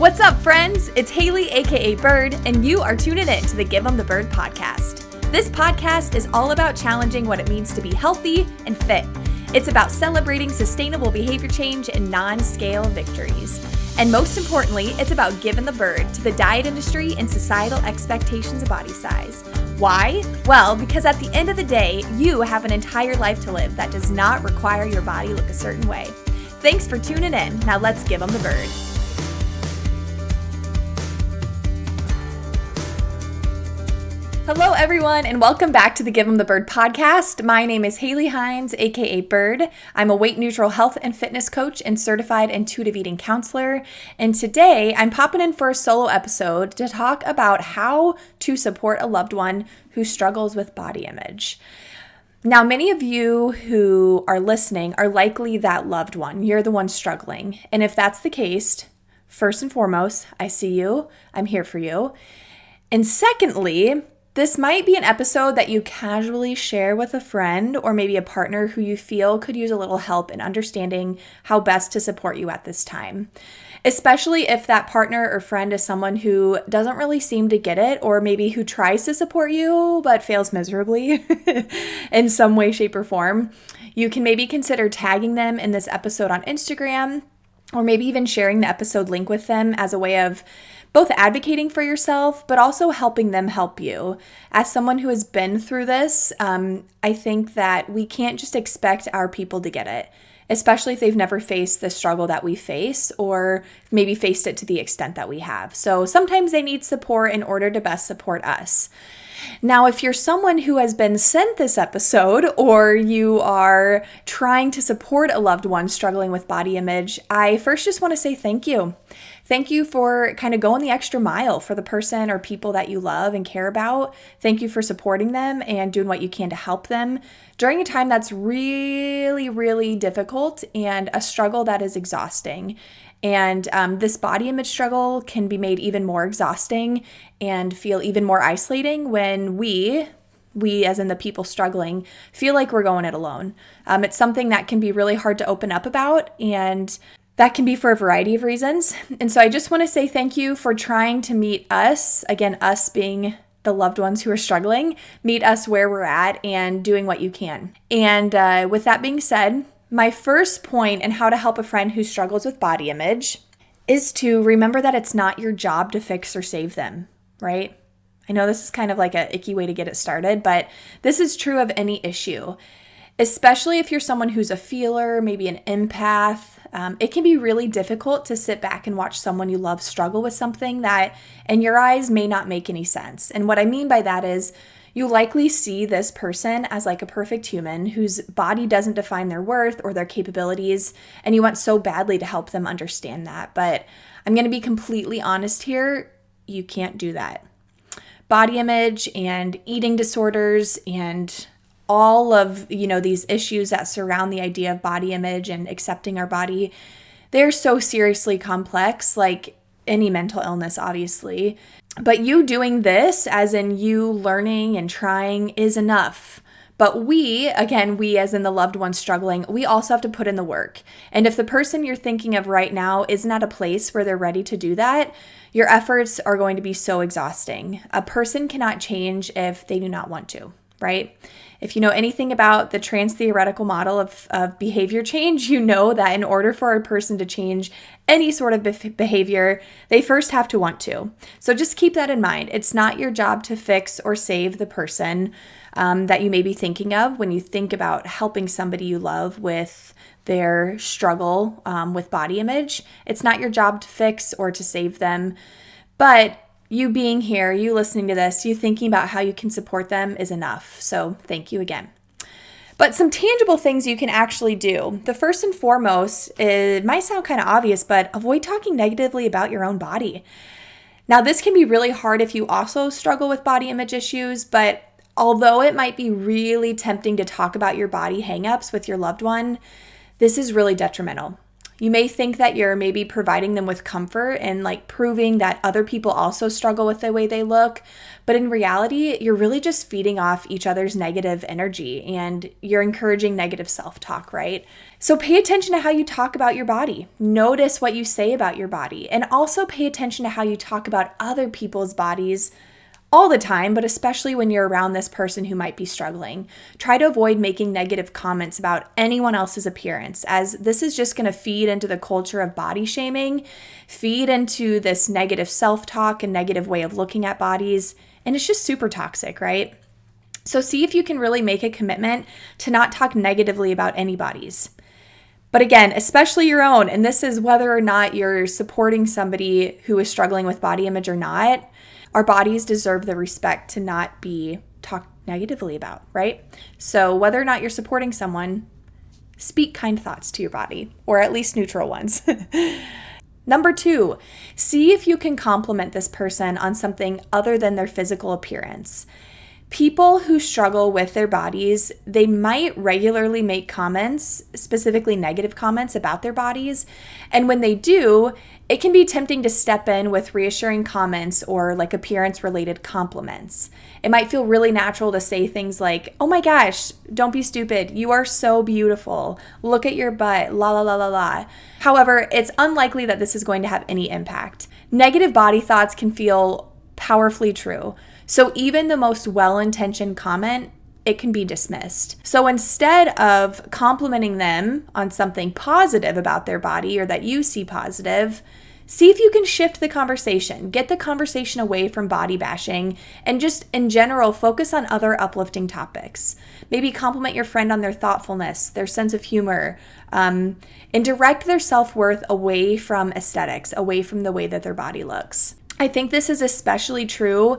What's up, friends? It's Haley, aka Bird, and you are tuning in to the Give 'em the Bird podcast. This podcast is all about challenging what it means to be healthy and fit. It's about celebrating sustainable behavior change and non-scale victories. And most importantly, it's about giving the bird to the diet industry and societal expectations of body size. Why? Well, because at the end of the day, you have an entire life to live that does not require your body look a certain way. Thanks for tuning in. Now let's give 'em the bird. Hello, everyone, and welcome back to the Give 'em the Bird podcast. My name is Haley Hines, aka Bird. I'm a weight-neutral health and fitness coach and certified intuitive eating counselor. And today, I'm popping in for a solo episode to talk about how to support a loved one who struggles with body image. Now, many of you who are listening are likely that loved one. You're the one struggling. And if that's the case, first and foremost, I see you. I'm here for you. And secondly, this might be an episode that you casually share with a friend or maybe a partner who you feel could use a little help in understanding how best to support you at this time. Especially if that partner or friend is someone who doesn't really seem to get it, or maybe who tries to support you but fails miserably in some way, shape, or form. You can maybe consider tagging them in this episode on Instagram, or maybe even sharing the episode link with them as a way of both advocating for yourself, but also helping them help you. As someone who has been through this, I think that we can't just expect our people to get it, especially if they've never faced the struggle that we face, or maybe faced it to the extent that we have. So sometimes they need support in order to best support us. Now, if you're someone who has been sent this episode, or you are trying to support a loved one struggling with body image, I first just want to say thank you. Thank you for kind of going the extra mile for the person or people that you love and care about. Thank you for supporting them and doing what you can to help them during a time that's really, really difficult and a struggle that is exhausting. And this body image struggle can be made even more exhausting and feel even more isolating when we as in the people struggling, feel like we're going it alone. It's something that can be really hard to open up about, and that can be for a variety of reasons. And so I just want to say thank you for trying to meet us, again, us being the loved ones who are struggling, meet us where we're at and doing what you can. And with that being said, my first point in how to help a friend who struggles with body image is to remember that it's not your job to fix or save them, right? I know this is kind of like an icky way to get it started, but this is true of any issue, especially if you're someone who's a feeler, maybe an empath. It can be really difficult to sit back and watch someone you love struggle with something that in your eyes may not make any sense. And what I mean by that is you likely see this person as like a perfect human whose body doesn't define their worth or their capabilities, and you want so badly to help them understand that. But I'm going to be completely honest here, you can't do that. Body image and eating disorders and all of, these issues that surround the idea of body image and accepting our body, they're so seriously complex, like any mental illness, obviously. But you doing this, as in you learning and trying, is enough. But we as in the loved one struggling, we also have to put in the work. And if the person you're thinking of right now isn't at a place where they're ready to do that, your efforts are going to be so exhausting. A person cannot change if they do not want to, right? If you know anything about the trans-theoretical model of behavior change, you know that in order for a person to change any sort of behavior, they first have to want to. So just keep that in mind. It's not your job to fix or save the person that you may be thinking of when you think about helping somebody you love with their struggle with body image. It's not your job to fix or to save them, but you being here, you listening to this, you thinking about how you can support them is enough. So thank you again. But some tangible things you can actually do. The first and foremost, it might sound kind of obvious, but avoid talking negatively about your own body. Now, this can be really hard if you also struggle with body image issues, but although it might be really tempting to talk about your body hangups with your loved one, this is really detrimental. You may think that you're maybe providing them with comfort and like proving that other people also struggle with the way they look. But in reality, you're really just feeding off each other's negative energy and you're encouraging negative self-talk, right? So pay attention to how you talk about your body. Notice what you say about your body, and also pay attention to how you talk about other people's bodies all the time, but especially when you're around this person who might be struggling. Try to avoid making negative comments about anyone else's appearance, as this is just going to feed into the culture of body shaming, feed into this negative self-talk and negative way of looking at bodies, and it's just super toxic, right? So see if you can really make a commitment to not talk negatively about anybody's. But again, especially your own, and this is whether or not you're supporting somebody who is struggling with body image or not. Our bodies deserve the respect to not be talked negatively about, right? So whether or not you're supporting someone, speak kind thoughts to your body, or at least neutral ones. Number 2, see if you can compliment this person on something other than their physical appearance. People who struggle with their bodies, they might regularly make comments, specifically negative comments about their bodies. And when they do, it can be tempting to step in with reassuring comments or like appearance-related compliments. It might feel really natural to say things like, "Oh my gosh, don't be stupid. You are so beautiful. Look at your butt, la la la la la." However, it's unlikely that this is going to have any impact. Negative body thoughts can feel powerfully true. So even the most well-intentioned comment, it can be dismissed. So instead of complimenting them on something positive about their body or that you see positive, see if you can shift the conversation, get the conversation away from body bashing, and just in general, focus on other uplifting topics. Maybe compliment your friend on their thoughtfulness, their sense of humor, and direct their self-worth away from aesthetics, away from the way that their body looks. I think this is especially true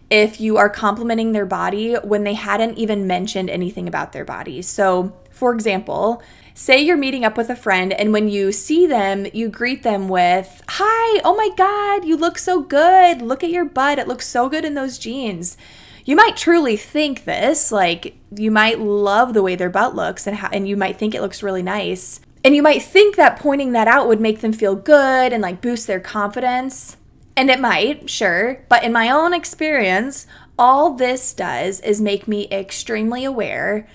if you are complimenting their body when they hadn't even mentioned anything about their body. So, for example, say you're meeting up with a friend and when you see them, you greet them with, "Hi, oh my God, you look so good. Look at your butt. It looks so good in those jeans." You might truly think this, like you might love the way their butt looks and you might think it looks really nice. And you might think that pointing that out would make them feel good and like boost their confidence. And it might, sure, but in my own experience, all this does is make me extremely aware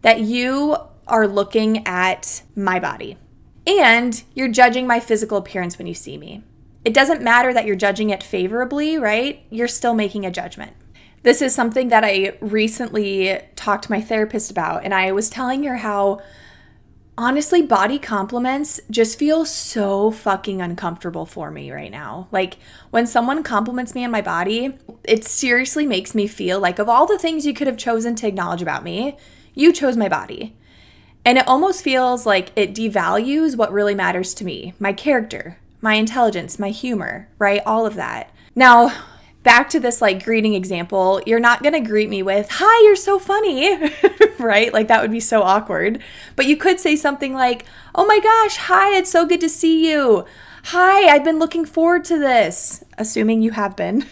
that you are looking at my body and you're judging my physical appearance when you see me. It doesn't matter that you're judging it favorably, right? You're still making a judgment. This is something that I recently talked to my therapist about, and I was telling her how honestly, body compliments just feel so fucking uncomfortable for me right now. Like when someone compliments me on my body, it seriously makes me feel like of all the things you could have chosen to acknowledge about me, you chose my body. And it almost feels like it devalues what really matters to me, my character, my intelligence, my humor, right? All of that. Now, back to this like greeting example, you're not going to greet me with, "Hi, you're so funny," right? Like that would be so awkward. But you could say something like, "Oh my gosh, hi, it's so good to see you. Hi, I've been looking forward to this," assuming you have been.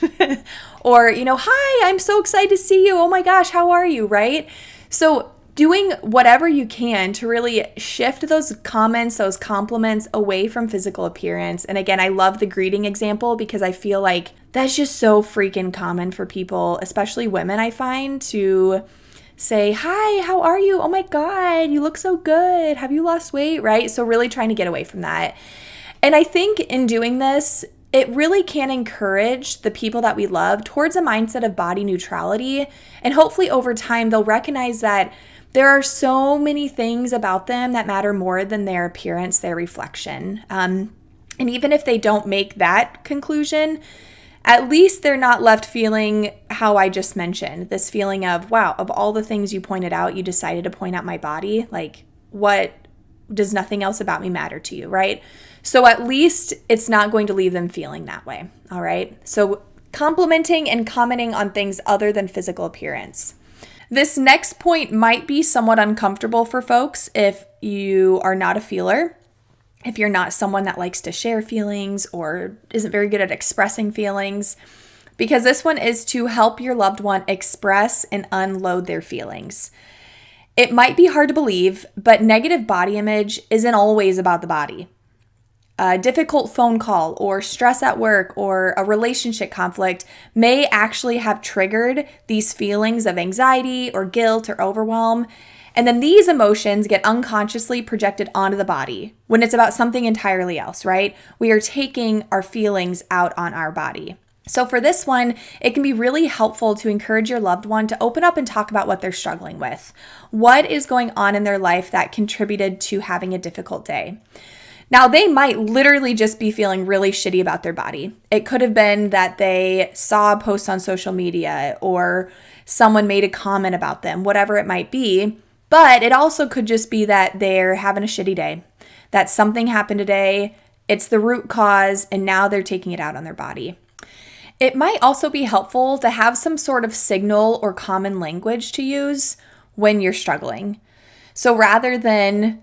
Or, "Hi, I'm so excited to see you. Oh my gosh, how are you?" Right? So doing whatever you can to really shift those comments, those compliments away from physical appearance. And again, I love the greeting example because I feel like that's just so freaking common for people, especially women, I find, to say, "Hi, how are you? Oh my God, you look so good. Have you lost weight?" Right? So really trying to get away from that. And I think in doing this, it really can encourage the people that we love towards a mindset of body neutrality. And hopefully over time, they'll recognize that there are so many things about them that matter more than their appearance, their reflection. And even if they don't make that conclusion, at least they're not left feeling how I just mentioned, this feeling of, wow, of all the things you pointed out, you decided to point out my body. Like, what does nothing else about me matter to you, right? So at least it's not going to leave them feeling that way, all right? So complimenting and commenting on things other than physical appearance. This next point might be somewhat uncomfortable for folks if you are not a feeler, if you're not someone that likes to share feelings or isn't very good at expressing feelings, because this one is to help your loved one express and unload their feelings. It might be hard to believe, but negative body image isn't always about the body. a difficult phone call or stress at work or a relationship conflict may actually have triggered these feelings of anxiety or guilt or overwhelm. And then these emotions get unconsciously projected onto the body when it's about something entirely else, right? We are taking our feelings out on our body. So for this one, it can be really helpful to encourage your loved one to open up and talk about what they're struggling with. What is going on in their life that contributed to having a difficult day? Now, they might literally just be feeling really shitty about their body. It could have been that they saw a post on social media or someone made a comment about them, whatever it might be. But it also could just be that they're having a shitty day, that something happened today, it's the root cause, and now they're taking it out on their body. It might also be helpful to have some sort of signal or common language to use when you're struggling. So rather than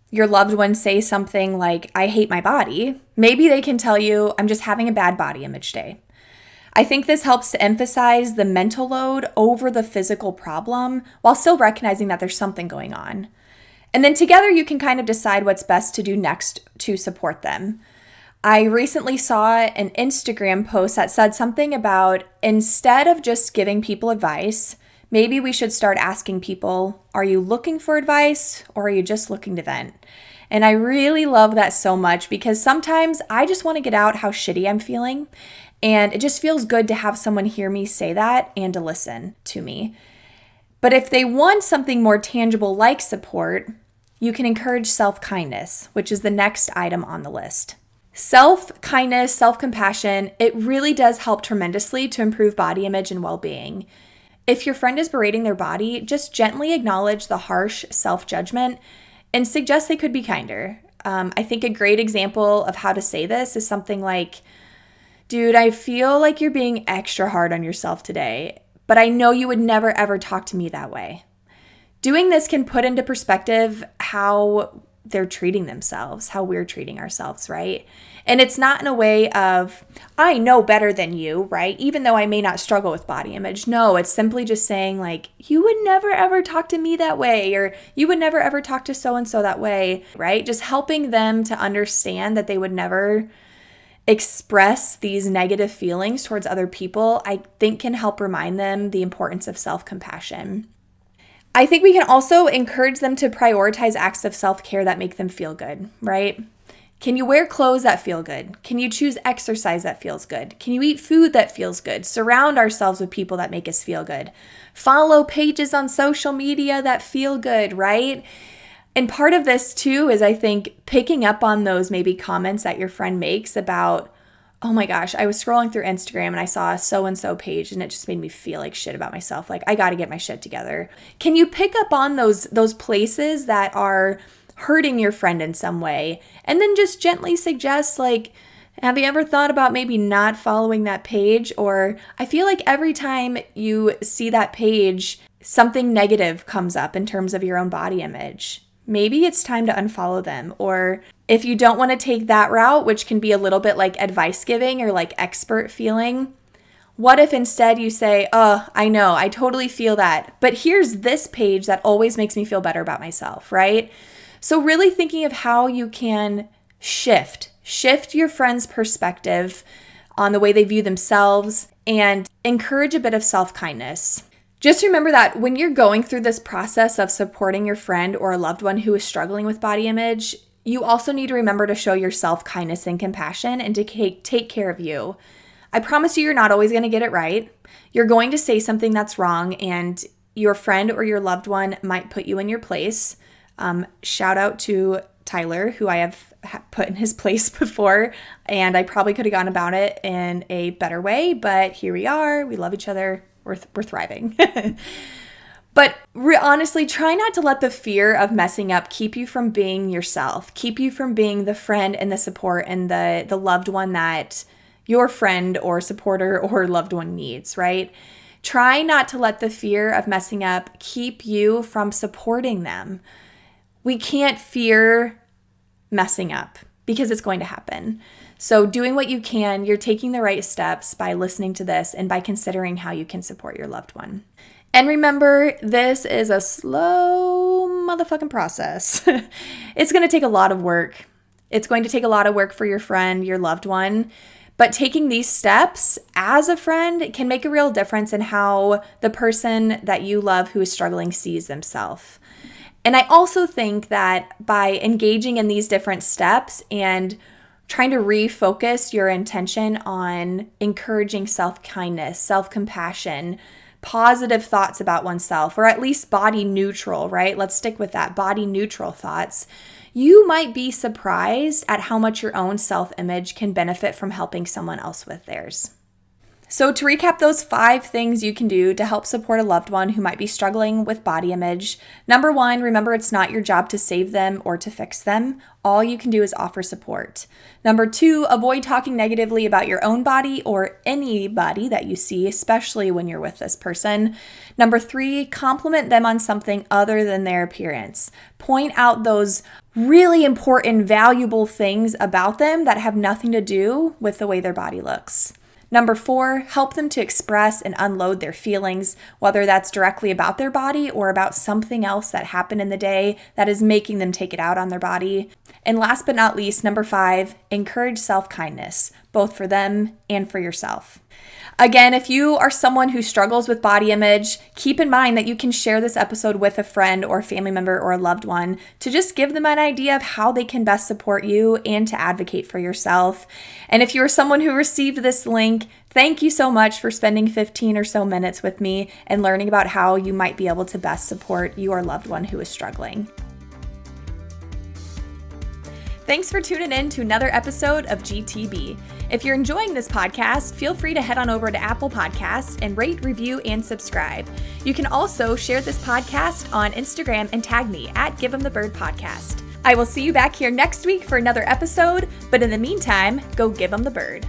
your loved one say something like, I hate my body, maybe they can tell you, I'm just having a bad body image day. I think this helps to emphasize the mental load over the physical problem while still recognizing that there's something going on. And then together you can kind of decide what's best to do next to support them. I recently saw an Instagram post that said something about instead of just giving people advice, maybe we should start asking people, are you looking for advice or are you just looking to vent? And I really love that so much because sometimes I just want to get out how shitty I'm feeling. And it just feels good to have someone hear me say that and to listen to me. But if they want something more tangible like support, you can encourage self-kindness, which is the next item on the list. Self-kindness, self-compassion, it really does help tremendously to improve body image and well-being. If your friend is berating their body, just gently acknowledge the harsh self-judgment and suggest they could be kinder. I think a great example of how to say this is something like, dude, I feel like you're being extra hard on yourself today, but I know you would never ever talk to me that way. Doing this can put into perspective how they're treating themselves, how we're treating ourselves, right? And it's not in a way of, I know better than you, right? Even though I may not struggle with body image. No, it's simply just saying like, you would never ever talk to me that way, or you would never ever talk to so-and-so that way, right? Just helping them to understand that they would never express these negative feelings towards other people, I think can help remind them the importance of self-compassion. I think we can also encourage them to prioritize acts of self-care that make them feel good, right? Can you wear clothes that feel good? Can you choose exercise that feels good? Can you eat food that feels good? Surround ourselves with people that make us feel good. Follow pages on social media that feel good, right? And part of this too is I think picking up on those maybe comments that your friend makes about, oh my gosh, I was scrolling through Instagram and I saw a so-and-so page and it just made me feel like shit about myself. Like, I got to get my shit together. Can you pick up on those places that are hurting your friend in some way? And then just gently suggest like, have you ever thought about maybe not following that page? Or I feel like every time you see that page, something negative comes up in terms of your own body image. Maybe it's time to unfollow them. Or if you don't want to take that route, which can be a little bit like advice giving or like expert feeling, what if instead you say, oh, I know, I totally feel that, but here's this page that always makes me feel better about myself, right? So really thinking of how you can shift your friend's perspective on the way they view themselves and encourage a bit of self-kindness. Just remember that when you're going through this process of supporting your friend or a loved one who is struggling with body image, you also need to remember to show yourself kindness and compassion and to take care of you. I promise you're not always going to get it right. You're going to say something that's wrong and your friend or your loved one might put you in your place. Shout out to Tyler, who I have put in his place before, and I probably could have gone about it in a better way, but here we are. We love each other. We're thriving. But honestly, try not to let the fear of messing up keep you from being yourself, keep you from being the friend and the support and the loved one that your friend or supporter or loved one needs, right? Try not to let the fear of messing up keep you from supporting them. We can't fear messing up because it's going to happen. So doing what you can, you're taking the right steps by listening to this and by considering how you can support your loved one. And remember, this is a slow motherfucking process. It's going to take a lot of work. It's going to take a lot of work for your friend, your loved one, but taking these steps as a friend can make a real difference in how the person that you love who is struggling sees themselves. And I also think that by engaging in these different steps and trying to refocus your intention on encouraging self-kindness, self-compassion, positive thoughts about oneself, or at least body neutral, right? Let's stick with that, body neutral thoughts. You might be surprised at how much your own self-image can benefit from helping someone else with theirs. So to recap those 5 things you can do to help support a loved one who might be struggling with body image. Number 1, remember it's not your job to save them or to fix them. All you can do is offer support. Number 2, avoid talking negatively about your own body or anybody that you see, especially when you're with this person. Number 3, compliment them on something other than their appearance. Point out those really important, valuable things about them that have nothing to do with the way their body looks. Number 4, help them to express and unload their feelings, whether that's directly about their body or about something else that happened in the day that is making them take it out on their body. And last but not least, number 5, encourage self-kindness, both for them and for yourself. Again, if you are someone who struggles with body image, keep in mind that you can share this episode with a friend or family member or a loved one to just give them an idea of how they can best support you and to advocate for yourself. And if you're someone who received this link, thank you so much for spending 15 or so minutes with me and learning about how you might be able to best support your loved one who is struggling. Thanks for tuning in to another episode of GTB. If you're enjoying this podcast, feel free to head on over to Apple Podcasts and rate, review, and subscribe. You can also share this podcast on Instagram and tag me at Give 'em the Bird Podcast. I will see you back here next week for another episode, but in the meantime, go give 'em the bird.